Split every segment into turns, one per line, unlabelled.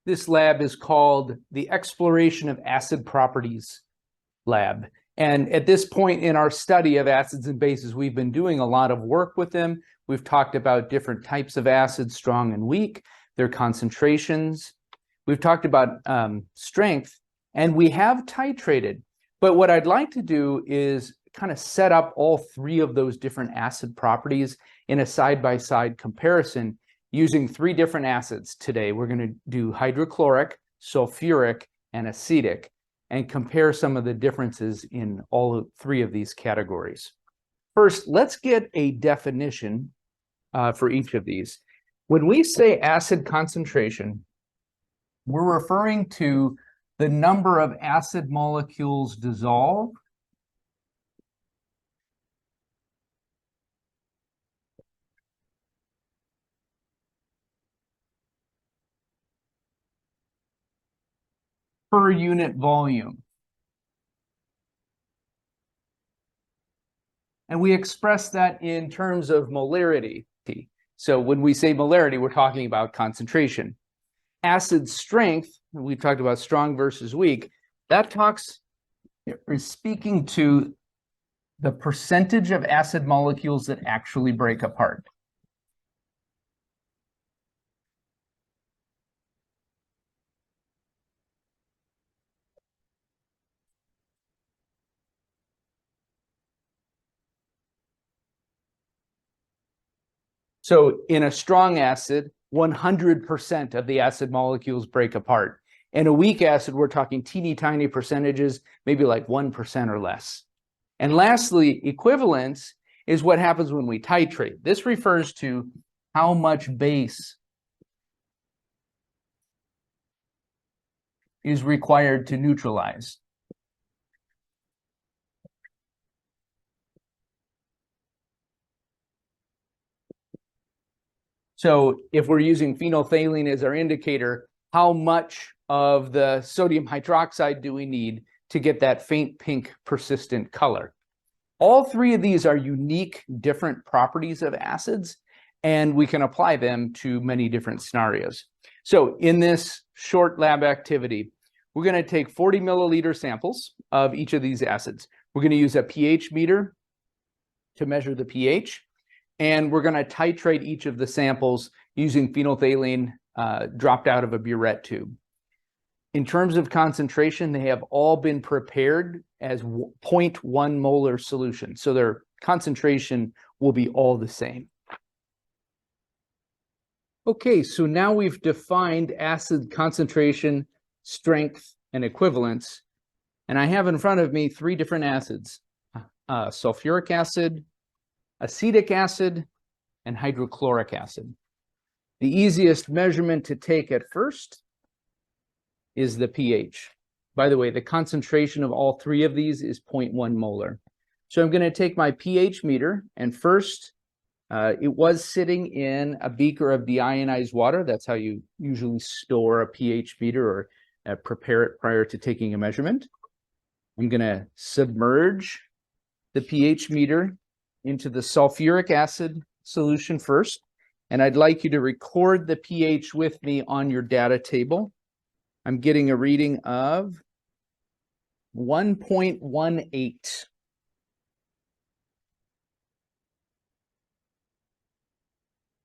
This lab is called the Exploration of Acid Properties Lab. And at this point in our study of acids and bases, we've been doing a lot of work with them. We've talked about different types of acids, strong and weak, their concentrations. We've talked about strength, and we have titrated. But what I'd like to do is kind of set up all three of those different acid properties in a side-by-side comparison using three different acids today. We're going to do hydrochloric, sulfuric, and acetic, and compare some of the differences in all three of these categories. First, let's get a definition for each of these. When we say acid concentration, we're referring to the number of acid molecules dissolved per unit volume. And we express that in terms of molarity. So when we say molarity, we're talking about concentration. Acid strength, we've talked about strong versus weak, that is speaking to the percentage of acid molecules that actually break apart. So in a strong acid, 100% of the acid molecules break apart. In a weak acid, we're talking teeny tiny percentages, maybe like 1% or less. And lastly, equivalence is what happens when we titrate. This refers to how much base is required to neutralize. So if we're using phenolphthalein as our indicator, how much of the sodium hydroxide do we need to get that faint pink persistent color? All three of these are unique, different properties of acids, and we can apply them to many different scenarios. So in this short lab activity, we're going to take 40 milliliter samples of each of these acids. We're going to use a pH meter to measure the pH. And we're going to titrate each of the samples using phenolphthalein dropped out of a burette tube. In terms of concentration, they have all been prepared as 0.1 molar solution. So their concentration will be all the same. Okay, so now we've defined acid concentration, strength, and equivalence. And I have in front of me three different acids, sulfuric acid, acetic acid, and hydrochloric acid. The easiest measurement to take at first is the pH. By the way, the concentration of all three of these is 0.1 molar. So I'm going to take my pH meter, and first, it was sitting in a beaker of deionized water. That's how you usually store a pH meter or prepare it prior to taking a measurement. I'm going to submerge the pH meter into the sulfuric acid solution first, and I'd like you to record the pH with me on your data table. I'm getting a reading of 1.18.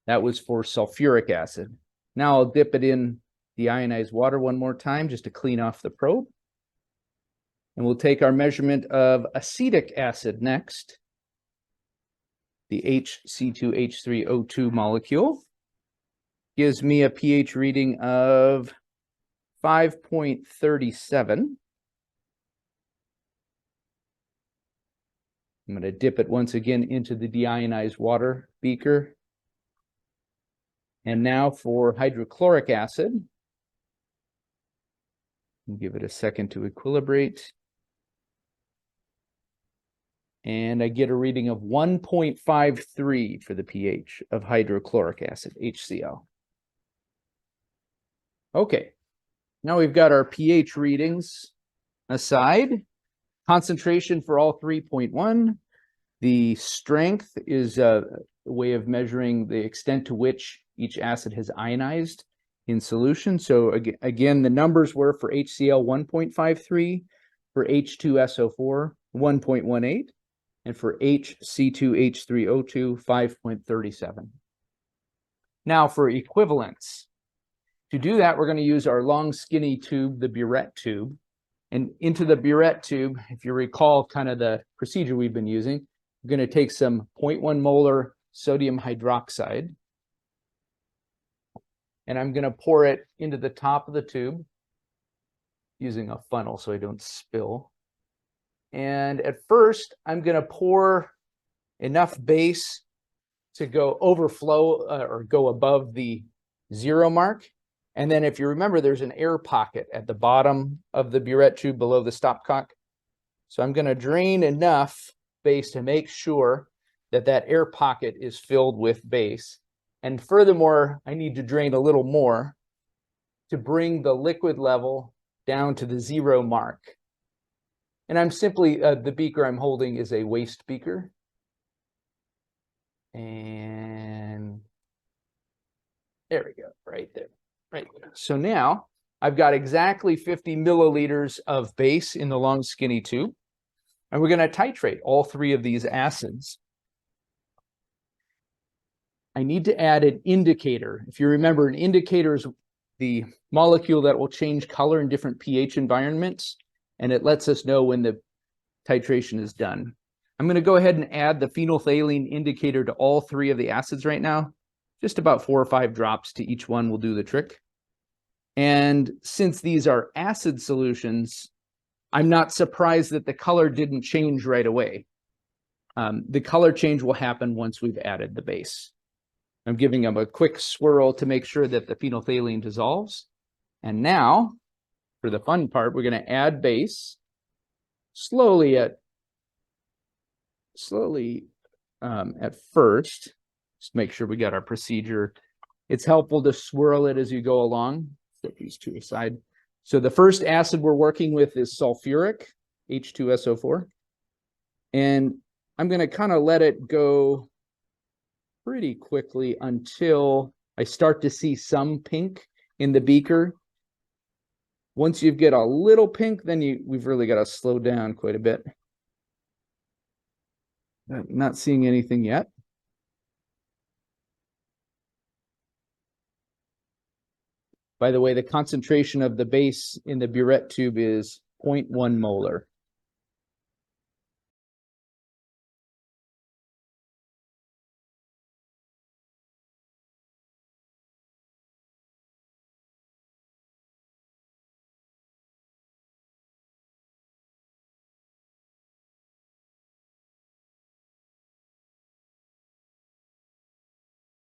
That was for sulfuric acid. Now I'll dip it in deionized water one more time just to clean off the probe. And we'll take our measurement of acetic acid next. The HC2H3O2 molecule gives me a pH reading of 5.37. I'm going to dip it once again into the deionized water beaker. And now for hydrochloric acid. I'll give it a second to equilibrate. And I get a reading of 1.53 for the pH of hydrochloric acid, HCl. Okay, now we've got our pH readings aside. Concentration for all 3.1. The strength is a way of measuring the extent to which each acid has ionized in solution. So again, the numbers were for HCl 1.53, for H2SO4 1.18, and for HC2H3O2 5.37. Now for equivalence. To do that, we're going to use our long skinny tube, the burette tube. And into the burette tube, if you recall kind of the procedure we've been using, we're going to take some 0.1 molar sodium hydroxide. And I'm going to pour it into the top of the tube using a funnel so I don't spill. And at first, I'm going to pour enough base to go overflow or go above the 0 mark. And then if you remember, there's an air pocket at the bottom of the burette tube below the stopcock. So I'm going to drain enough base to make sure that that air pocket is filled with base. And furthermore, I need to drain a little more to bring the liquid level down to the 0 mark. And I'm simply, the beaker I'm holding is a waste beaker. And there we go, right there. Right. So now I've got exactly 50 milliliters of base in the long skinny tube. And we're going to titrate all 3 of these acids. I need to add an indicator. If you remember, an indicator is the molecule that will change color in different pH environments, and it lets us know when the titration is done. I'm going to go ahead and add the phenolphthalein indicator to all 3 of the acids right now. Just about 4 or 5 drops to each one will do the trick. And since these are acid solutions, I'm not surprised that the color didn't change right away. The color change will happen once we've added the base. I'm giving them a quick swirl to make sure that the phenolphthalein dissolves. And now, for the fun part, we're going to add base slowly at first. Just make sure we got our procedure. It's helpful to swirl it as you go along. Set these 2 aside. So the first acid we're working with is sulfuric, H2SO4. And I'm going to kind of let it go pretty quickly until I start to see some pink in the beaker. Once you get a little pink, then we've really got to slow down quite a bit. I'm not seeing anything yet. By the way, the concentration of the base in the burette tube is 0.1 molar.